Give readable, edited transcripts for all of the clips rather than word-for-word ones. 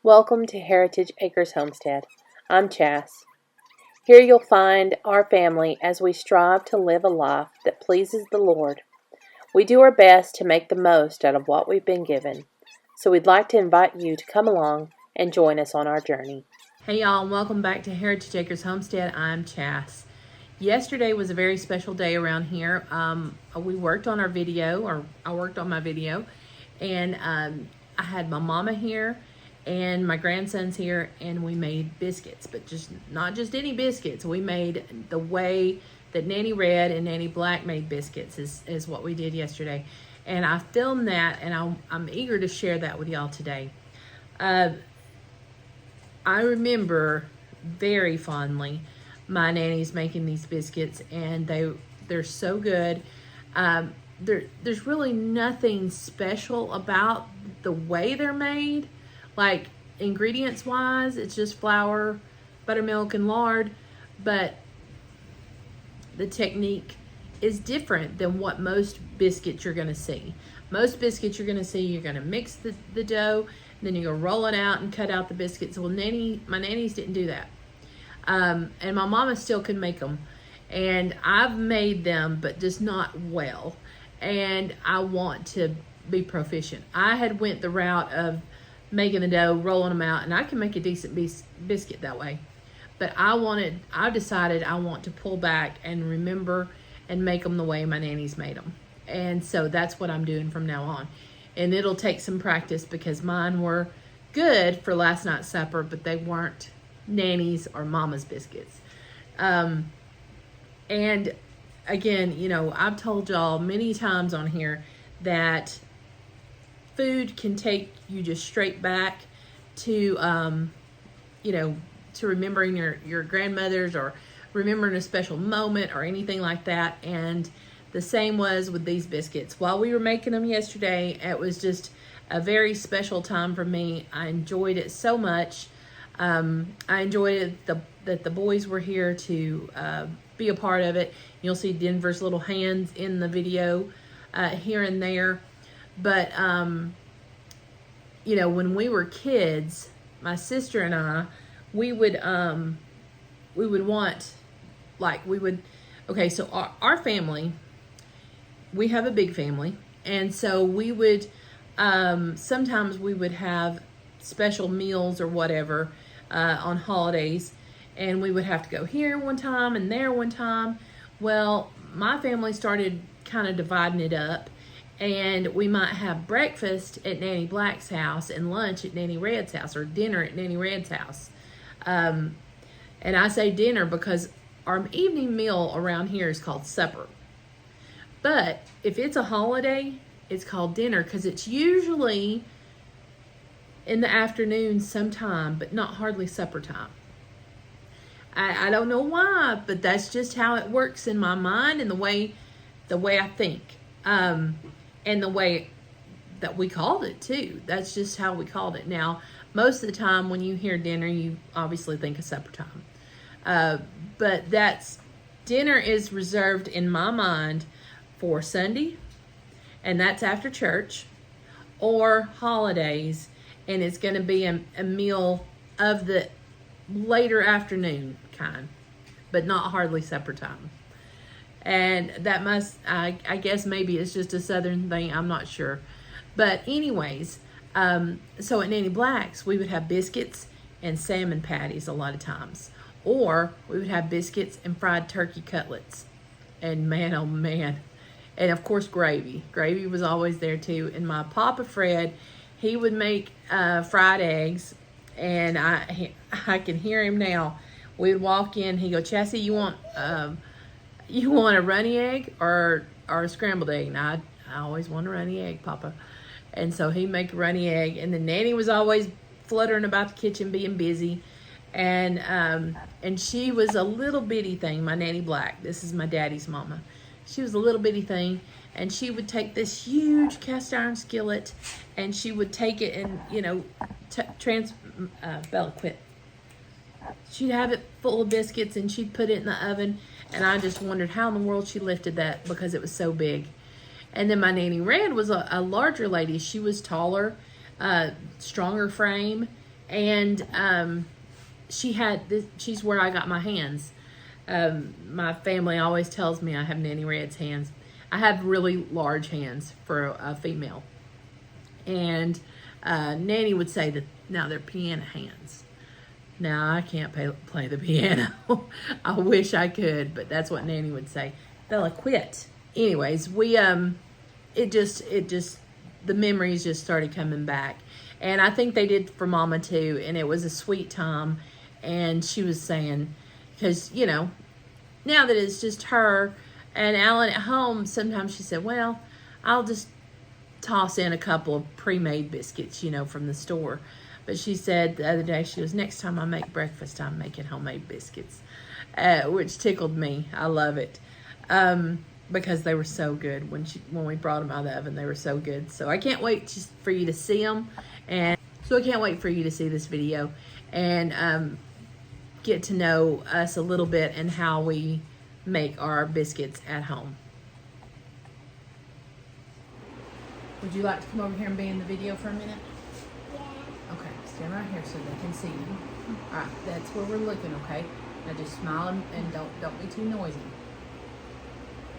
Welcome to Heritage Acres Homestead. I'm Chas. Here you'll find our family as we strive to live a life that pleases the Lord. We do our best to make the most out of what we've been given. So we'd like to invite you to come along and join us on our journey. Hey y'all, and welcome back to Heritage Acres Homestead. I'm Chas. Yesterday was a very special day around here. We worked on our video, or I worked on my video, and I had my mama here and my grandsons here, and we made biscuits, but not just any biscuits. We made the way that Nannie Red and Nannie Black made biscuits is what we did yesterday. And I filmed that, and I'm eager to share that with y'all today. I remember very fondly my nannies making these biscuits, and they're so good. There's really nothing special about the way they're made, like ingredients wise. It's just flour, buttermilk, and lard, but the technique is different than what most biscuits you're going to see. Most biscuits you're going to see, you're going to mix the dough, and then you're going to roll it out and cut out the biscuits. Well, my nannies didn't do that. And my mama still can make them. And I've made them, but just not well. And I want to be proficient. I had went the route of making the dough, rolling them out, and I can make a decent biscuit that way. But I decided I want to pull back and remember and make them the way my nannies made them. And so that's what I'm doing from now on. And it'll take some practice because mine were good for last night's supper, but they weren't Nanny's or Mama's biscuits. And again, I've told y'all many times on here that food can take you just straight back to, to remembering your grandmothers or remembering a special moment or anything like that. And the same was with these biscuits. While we were making them yesterday, it was just a very special time for me. I enjoyed it so much. I enjoyed it that the boys were here to be a part of it. You'll see Denver's little hands in the video here and there. But, when we were kids, my sister and I, we would want, so our family, we have a big family. And so we would, sometimes we would have special meals or whatever on holidays, and we would have to go here one time and there one time. Well, my family started kind of dividing it up, and we might have breakfast at Nannie Black's house and lunch at Nannie Red's house, or dinner at Nannie Red's house. And I say dinner because our evening meal around here is called supper. But if it's a holiday, it's called dinner because it's usually in the afternoon sometime, but not hardly supper time. I don't know why, but that's just how it works in my mind and the way I think. And the way that we called it too. That's just how we called it. Now, most of the time when you hear dinner, you obviously think of supper time. But dinner is reserved in my mind for Sunday, and that's after church, or holidays, and it's going to be a meal of the later afternoon kind, but not hardly supper time. And that I guess maybe it's just a Southern thing, I'm not sure. But anyways, so at Nannie Black's, we would have biscuits and salmon patties a lot of times. Or we would have biscuits and fried turkey cutlets. And man, oh man. And of course, gravy. Gravy was always there too. And my Papa Fred, he would make fried eggs. And I can hear him now. We'd walk in, he'd go, Chassie, you want a runny egg or a scrambled egg? And I always want a runny egg, Papa. And so he'd make a runny egg. And then Nannie was always fluttering about the kitchen, being busy. And she was a little bitty thing, my Nannie Black. This is my daddy's mama. She was a little bitty thing, and she would take this huge cast iron skillet, and she would take it and, Bella, quit. She'd have it full of biscuits, and she'd put it in the oven, and I just wondered how in the world she lifted that because it was so big. And then my Nannie Red was a larger lady. She was taller, stronger frame, And she's where I got my hands. My family always tells me I have Nannie Red's hands. I have really large hands for a female. And Nannie would say that now they're piano hands. Now I can't play the piano. I wish I could, but that's what Nannie would say. Bella, quit. Anyways, the memories just started coming back. And I think they did for Mama too, and it was a sweet time. And she was saying, because, you know, now that it's just her and Alan at home, sometimes she said, well, I'll just toss in a couple of pre-made biscuits, you know, from the store. But she said the other day, she goes, next time I make breakfast, I'm making homemade biscuits, which tickled me. I love it. Because they were so good when we brought them out of the oven. They were so good. So I can't wait for you to see them. And so I can't wait for you to see this video and get to know us a little bit and how we make our biscuits at home. Would you like to come over here and be in the video for a minute? Yeah. Okay, stand right here so they can see you. All right, that's where we're looking, okay? Now just smile and don't be too noisy.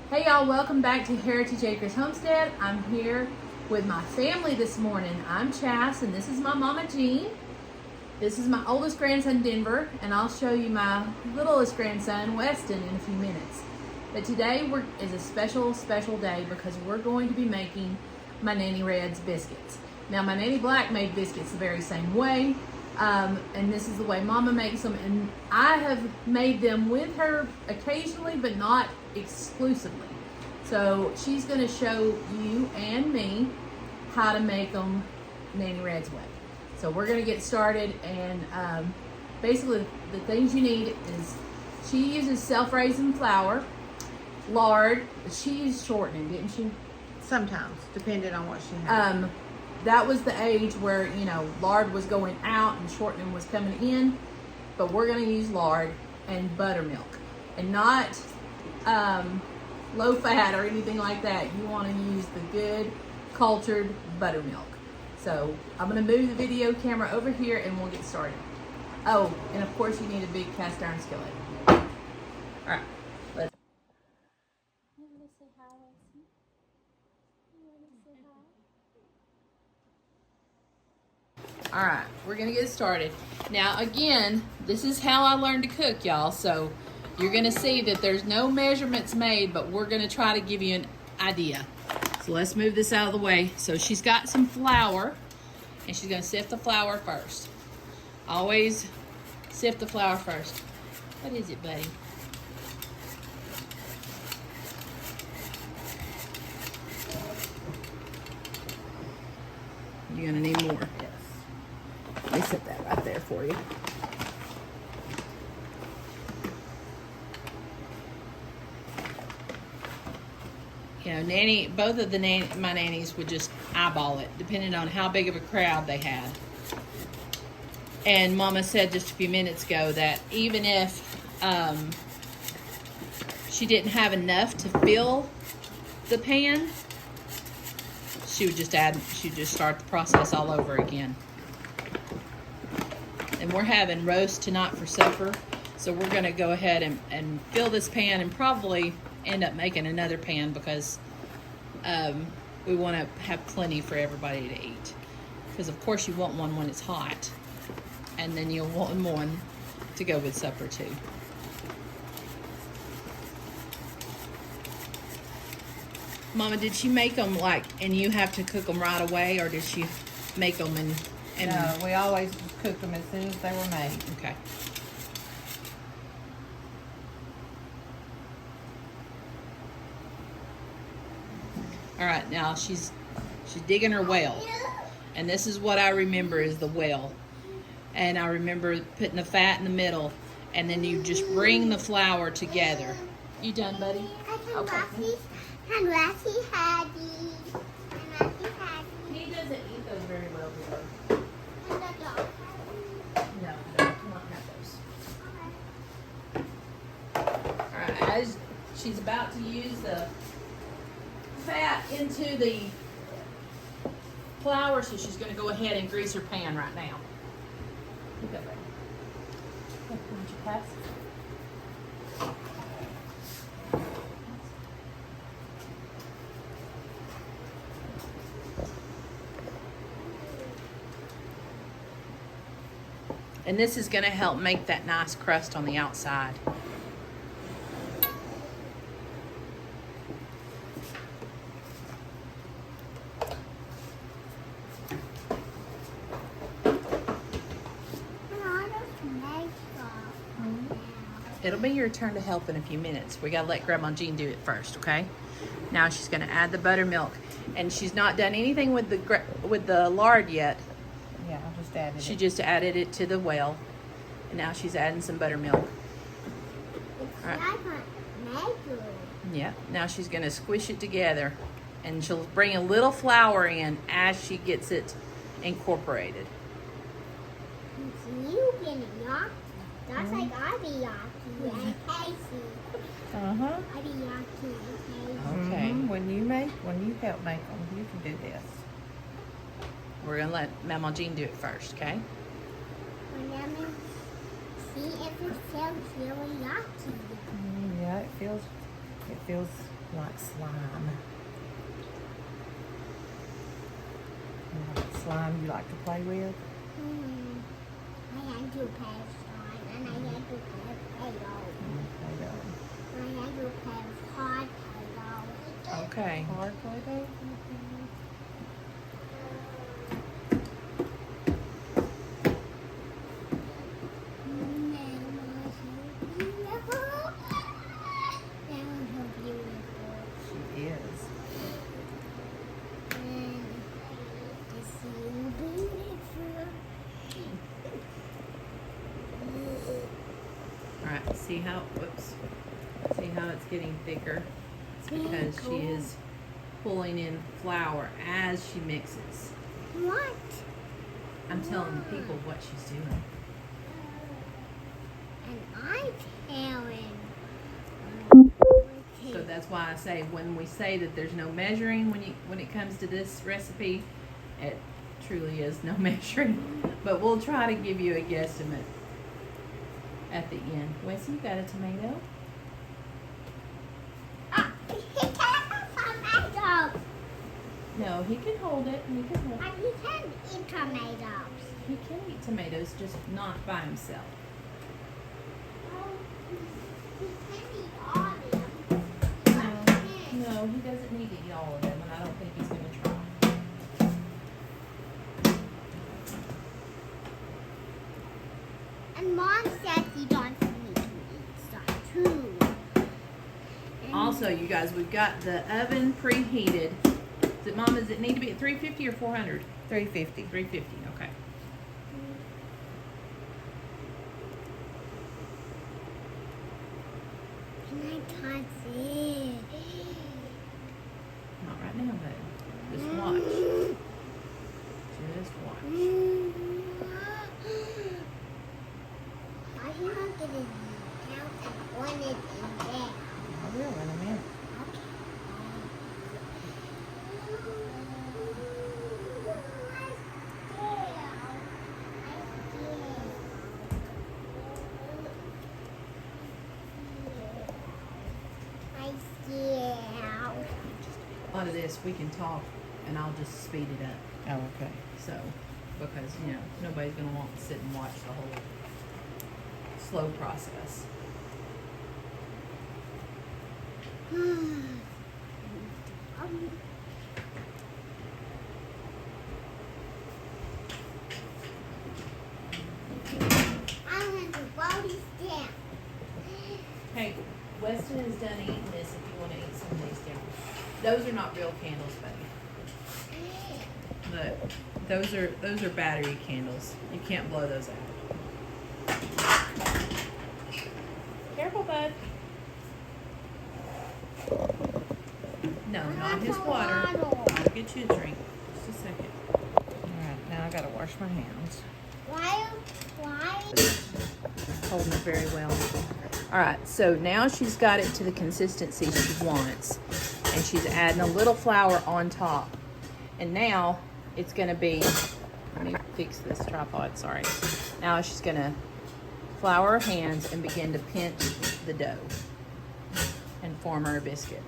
Hey y'all, welcome back to Heritage Acres Homestead. I'm here with my family this morning. I'm Chas, and this is my Mama Jean. This is my oldest grandson, Denver, and I'll show you my littlest grandson, Weston, in a few minutes. But today is a special day because we're going to be making my Nannie Red's biscuits. Now, my Nannie Black made biscuits the very same way, and this is the way Mama makes them, and I have made them with her occasionally, but not exclusively. So she's going to show you and me how to make them Nannie Red's way. So we're going to get started, and basically the things you need is she uses self-raising flour, lard. She used shortening, didn't she? Sometimes, depending on what she had. That was the age where, you know, lard was going out and shortening was coming in, but we're going to use lard and buttermilk, and not low fat or anything like that. You want to use the good cultured buttermilk. So I'm going to move the video camera over here and we'll get started. Oh, and of course you need a big cast iron skillet. All right, let's. You want to say hi, Lexi? You want to say hi? All right, we're going to get started. Now, again, this is how I learned to cook, y'all. So you're going to see that there's no measurements made, but we're going to try to give you an idea. So let's move this out of the way. So she's got some flour, and she's going to sift the flour first. Always sift the flour first. What is it, buddy? You're going to need more. Yes. Let me set that right there for you. You know, Nannie, both of my nannies would just eyeball it, depending on how big of a crowd they had. And Mama said just a few minutes ago that even if she didn't have enough to fill the pan, she'd just start the process all over again. And we're having roast tonight for supper, so we're going to go ahead and fill this pan and probably end up making another pan because we want to have plenty for everybody to eat. Because of course you want one when it's hot, and then you'll want one to go with supper too. Mama, did she make them and you have to cook them right away, or did she make them and No, we always cooked them as soon as they were made. Okay. All right, now she's digging her well, and this is what I remember is the well. And I remember putting the fat in the middle, and then you just bring the flour together. You done, buddy? Okay. And Lassie had He doesn't eat those very well, do he? No, I cannot have those. All right, as she's about to use the fat into the flour, so she's going to go ahead and grease her pan right now. You go, baby. Here, want you pass? And this is going to help make that nice crust on the outside. It'll be your turn to help in a few minutes. We gotta let Grandma Jean do it first, okay? Now she's gonna add the buttermilk, and she's not done anything with the lard yet. Yeah, I just added She it. just added it to the well, and now she's adding some buttermilk. It's All right. like a maple. Yeah. Now she's gonna squish it together, and she'll bring a little flour in as she gets it incorporated. It's you getting yucky. That's like I be yucky and Casey. Uh-huh. I be yucky and Casey. Okay. When you help make them, you can do this. We're gonna let Mama Jean do it first, okay? Whenever, see if it feels really yucky. Yeah, it feels like slime. Slime you like to play with? I had to pass on and I had to pass Play-Doh. Play-Doh. I had to pass hard Play-Doh. Okay. Hard Play-Doh? She is. All right. See how it's getting thicker? It's because she is pulling in flour as she mixes. What? I'm telling the people what she's doing. And I'm telling. So that's why I say when we say that there's no measuring when it comes to this recipe, it truly is no measuring. But we'll try to give you a guesstimate at the end. Wesley, you got a tomato? He can't tomatoes. No, he can hold it. He can hold it. And he can eat tomatoes. He can eat tomatoes, just not by himself. He can eat all of them. No, he doesn't need to eat all of them, and I don't think he's going to try. And Mom said he doesn't need to eat stuff too. And Also, you guys, we've got the oven preheated. Mom, does it need to be at 350 or 400? 350. 350, okay. Can I touch it? Not right now, but just watch. Just watch. Why are you not getting out and on it in there? I will in a minute. A lot of this we can talk, and I'll just speed it up. Oh, okay. So, because nobody's gonna want to sit and watch the whole slow process. I'm going to body stamp. Hey, Weston is done eating this. If you want to eat some of these down, those are not real candles, buddy. But those are battery candles. You can't blow those out. Careful, bud. No, not his water. I'll get you a drink. Just a second. Alright, now I gotta wash my hands. Why? Holding it very well. All right, so now she's got it to the consistency she wants, and she's adding a little flour on top. And now it's gonna be, let me fix this tripod, sorry. Now she's going to flour her hands and begin to pinch the dough and form her a biscuit.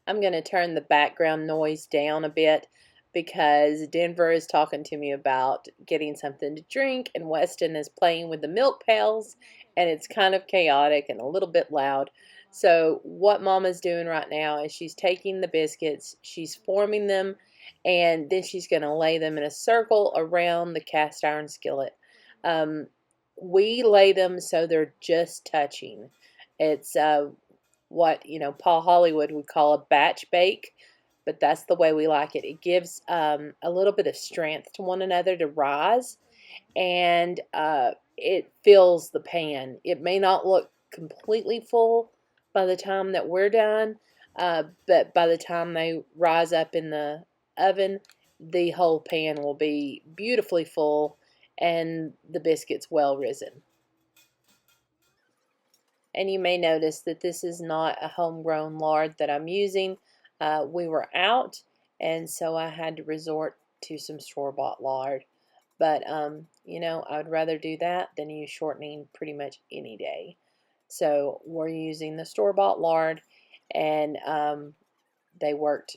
I'm going to turn the background noise down a bit because Denver is talking to me about getting something to drink and Weston is playing with the milk pails and it's kind of chaotic and a little bit loud. So what Mama's doing right now is she's taking the biscuits, she's forming them, and then she's going to lay them in a circle around the cast iron skillet. We lay them so they're just touching. It's what Paul Hollywood would call a batch bake, but that's the way we like it. It gives a little bit of strength to one another to rise, and it fills the pan. It may not look completely full by the time that we're done, but by the time they rise up in the oven, the whole pan will be beautifully full and the biscuits well risen. And you may notice that this is not a homegrown lard that I'm using. We were out, and so I had to resort to some store-bought lard. But, I would rather do that than use shortening pretty much any day. So we're using the store-bought lard, and they worked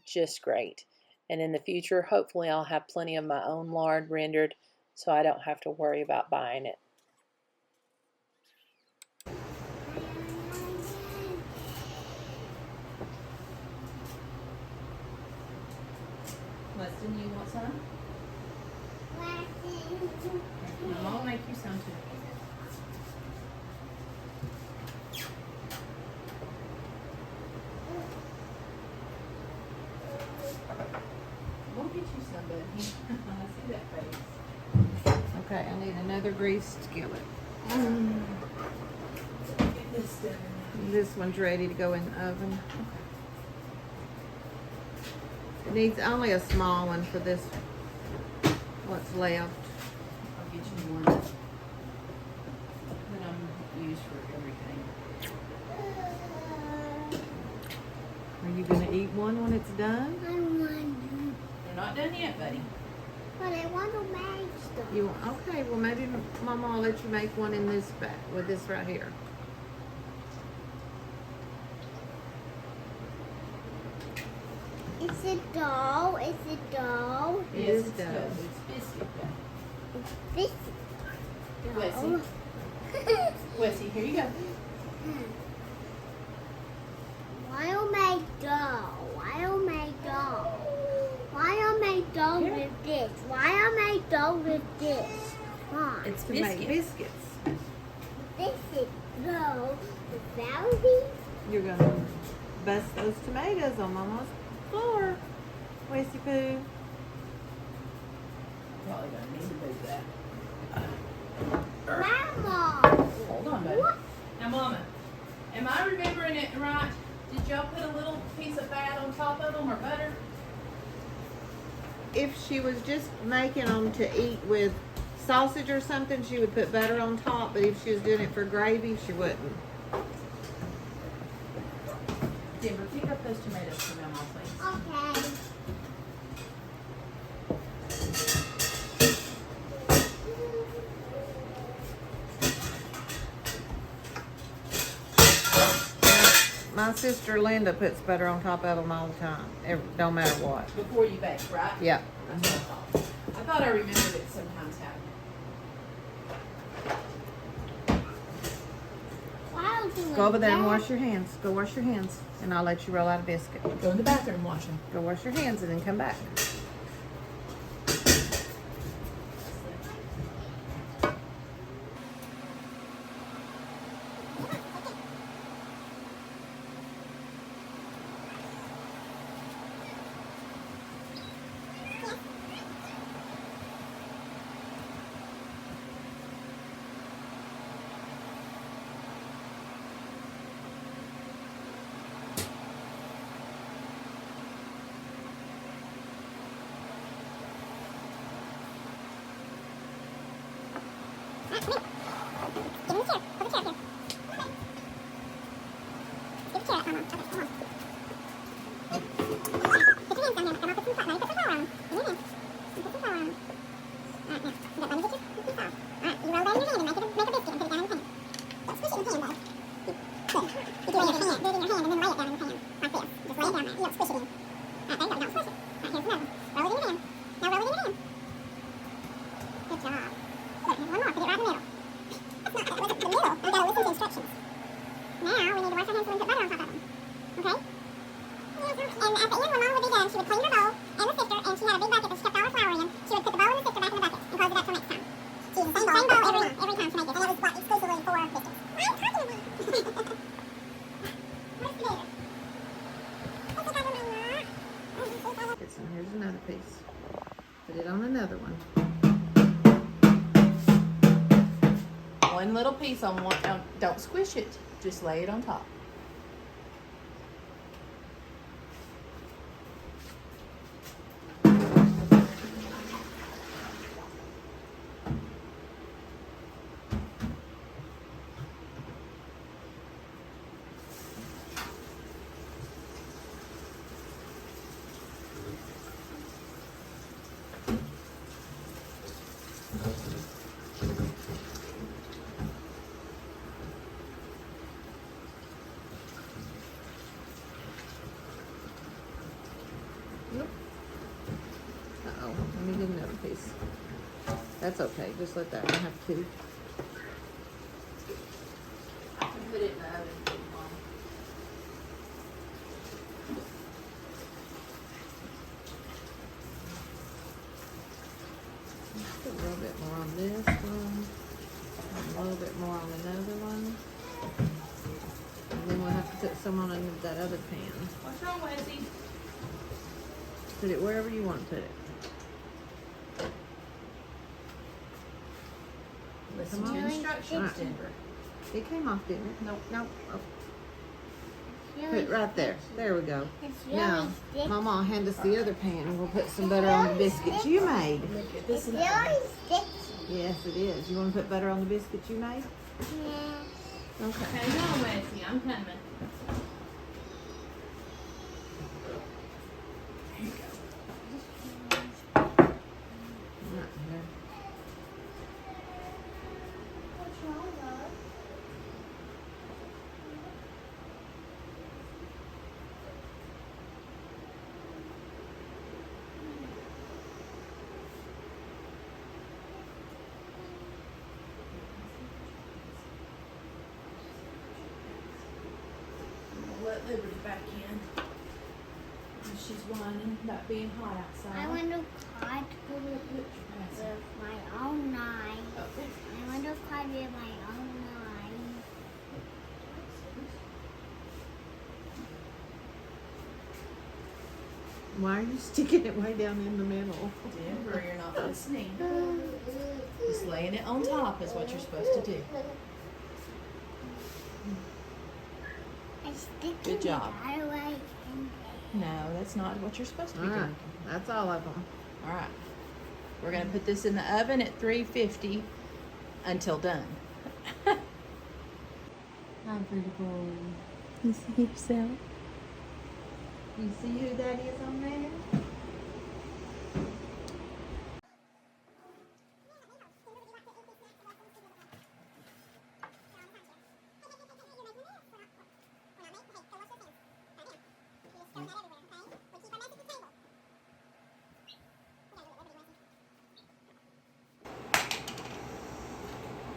just great. And in the future, hopefully I'll have plenty of my own lard rendered so I don't have to worry about buying it. Weston, you want some? Mom will make you some too. We'll get you some, buddy. I see that face. Okay, I need another greased skillet. Get this done. This one's ready to go in the oven. It needs only a small one for this, what's left. I'll get you one that I'm used for everything. Are you going to eat one when it's done? I want, They're not done yet, buddy. but I want to make stuff. You okay? Well, maybe Mama will let you make one in this bag with this right here. Is it dough? Is it dough? It Yes, is it's dough. dough. It's biscuit dough. This Wessie. Wessie, here you go. Why'll make dough? Why'll make dough? Why'll make dough Here. with this? Why'll make dough with this? Why? It's To make biscuits. biscuits. This is dough without these. You're going to bust those tomatoes on Mama's floor. Westy poo. Probably gonna need to move that. Mama! Hold on, buddy. Now, Mama, am I remembering it right? Did y'all put a little piece of fat on top of them or butter? If she was just making them to eat with sausage or something, she would put butter on top. But if she was doing it for gravy, she wouldn't. Denver, pick up those tomatoes for Mama, please. Okay. My sister Linda puts butter on top of them all the time, no matter what. Before you bake, right? Yeah. That's what I thought. I thought I remembered it sometimes happening. Why don't you Go over there and that? wash your hands. Go wash your hands, and I'll let you roll out a biscuit. Go in the bathroom and wash them. Go wash your hands and then come back. Here's another piece. Put it on another one. One little piece on one. Don't squish it. Just lay it on top. Uh-oh, let me get another piece. That's okay, just let that one have two. Put it in the oven. Put a little bit more on this one, and a little bit more on another one. And then we'll have to put some on that other pan. What's wrong, Wesley? Put it wherever you want to put it. Listen Come to on. instructions, Alright. Denver. It came off, didn't it? Nope. Nope. Oh. Put it right there. There we go. It's really Now, sticky. Mama, hand us the other pan and we'll put some butter on the biscuits you made. It's really sticky. Yes, it is. You want to put butter on the biscuits you made? Yeah. Okay. Hang on, Wesley. I'm coming. Right here. What's wrong, love? Let Liberty back in. She's whining about being hot outside. I want to cut with my own knife. I want to cut with my own knife. Why are you sticking it way down in the middle? Denver, you're not listening. Just laying it on top is what you're supposed to do. I stick Good it job. the other way and No, that's not what you're supposed to be All right. doing. That's all of them. All right. We're going to put this in the oven at 350 until done. I'm pretty cool. You see yourself? You see who that is on there?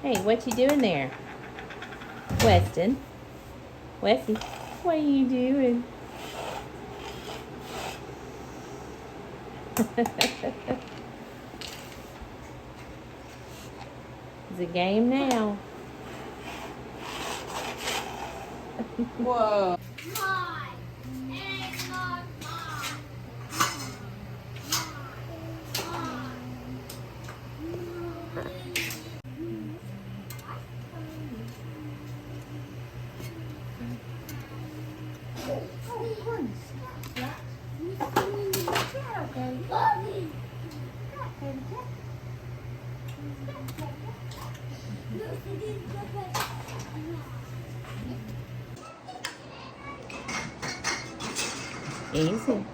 Hey, what you doing there? Weston? Westy, what are you doing? It's a game now. Whoa. mine. It's not mine. Easy.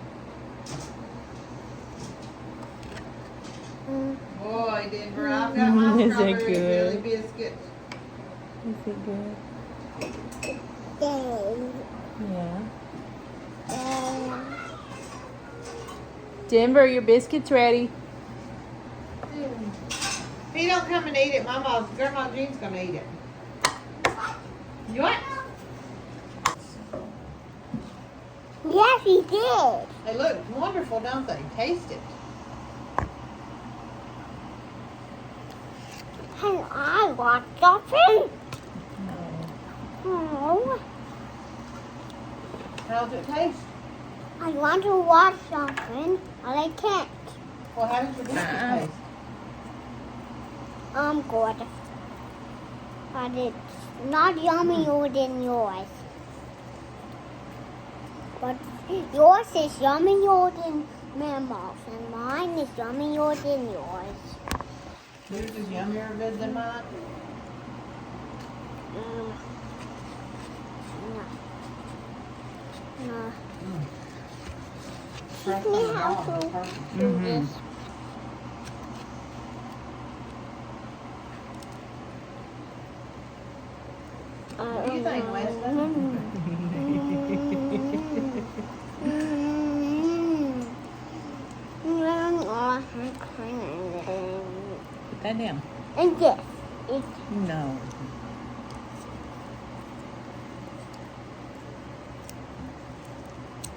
Boy, boy, Denver. I've got my Is that strawberry jelly good? biscuits. Is it good? Yeah. Denver, your biscuit's ready. If you don't come and eat it, Grandma Jean's gonna eat it. You what? Yes, he did. They look wonderful, don't they? Taste it. And I want something. Oh, How's it taste? I want to watch something, but I can't. Well, how does your biscuit taste? Good. But it's not yummier than yours. But yours is yummier than Mama's, and mine is yummier than yours. Yours is yummier good than mine? No. Press Teach me on the how bottom, to perfect. do this. What do you think, Wesley? Put that down. And this. It's No.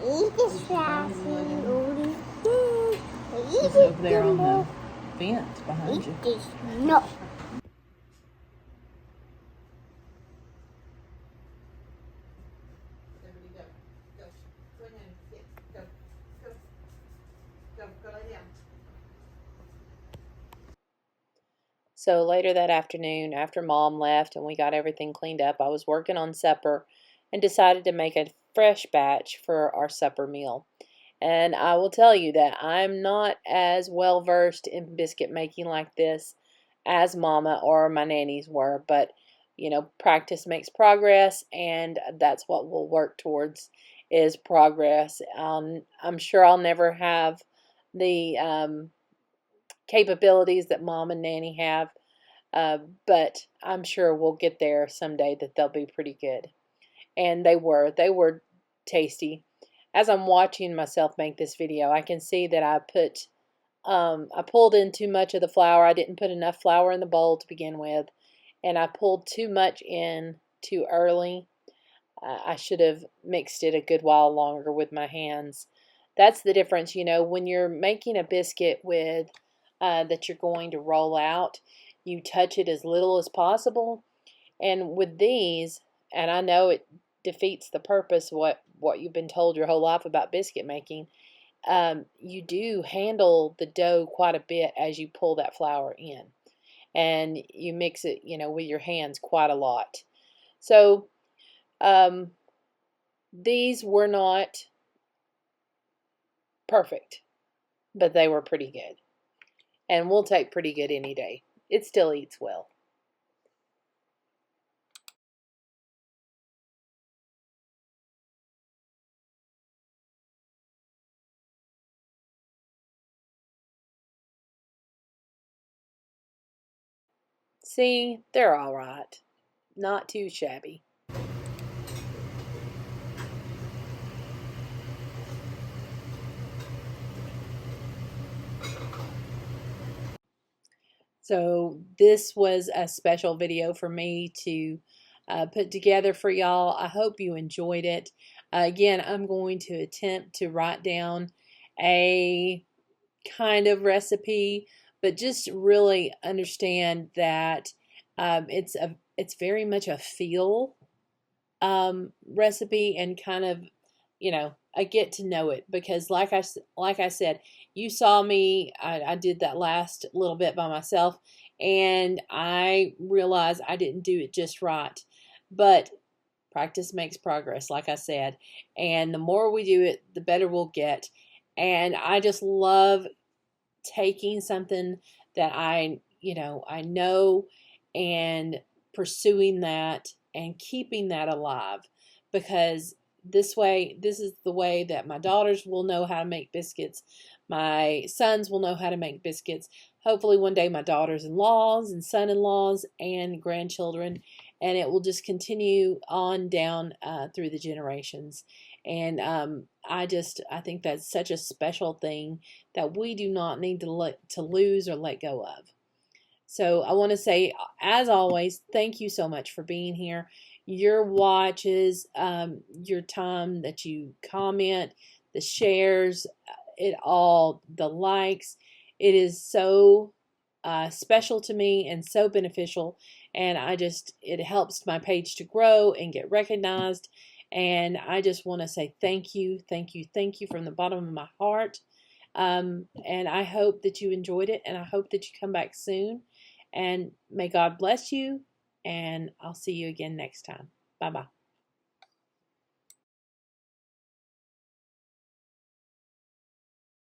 eat this fast. Eat It's it, over there on Jumbo. the fence behind you. Eat this. No. Go. Go. Go ahead and sit. Go. Go. Go. Go lay down. So later that afternoon, after Mom left and we got everything cleaned up, I was working on supper and decided to make a fresh batch for our supper meal. And I will tell you that I'm not as well versed in biscuit making like this as Mama or my nannies were, but practice makes progress, and that's what we'll work towards is progress. I'm sure I'll never have the capabilities that Mom and Nanny have, but I'm sure we'll get there someday that they'll be pretty good. And they were tasty. As I'm watching myself make this video, I can see that I pulled in too much of the flour. I didn't put enough flour in the bowl to begin with, and I pulled too much in too early. I should have mixed it a good while longer with my hands. That's the difference, when you're making a biscuit with that you're going to roll out, you touch it as little as possible. And with these, and I know it defeats the purpose of what you've been told your whole life about biscuit making, you do handle the dough quite a bit as you pull that flour in. And you mix it, with your hands quite a lot. So these were not perfect, but they were pretty good. And we'll take pretty good any day. It still eats well. See, they're all right. Not too shabby. So this was a special video for me to put together for y'all. I hope you enjoyed it. Again, I'm going to attempt to write down a kind of recipe, but just really understand that it's very much a feel recipe, and kind of I get to know it, because like I said, you saw me, I did that last little bit by myself, and I realized I didn't do it just right. But practice makes progress, like I said, and the more we do it, the better we'll get. And I just love taking something that I know, and pursuing that and keeping that alive, because this is the way that my daughters will know how to make biscuits, my sons will know how to make biscuits, hopefully one day my daughters-in-laws and son-in-laws and grandchildren, and it will just continue on down through the generations. And I think that's such a special thing that we do not need to lose or let go of. So I want to say, as always, thank you so much for being here. Your watches, your time that you comment, the shares, it all, the likes, it is so special to me and so beneficial. And it helps my page to grow and get recognized. And I just want to say thank you, thank you, thank you from the bottom of my heart. And I hope that you enjoyed it, and I hope that you come back soon. And may God bless you, and I'll see you again next time. Bye-bye.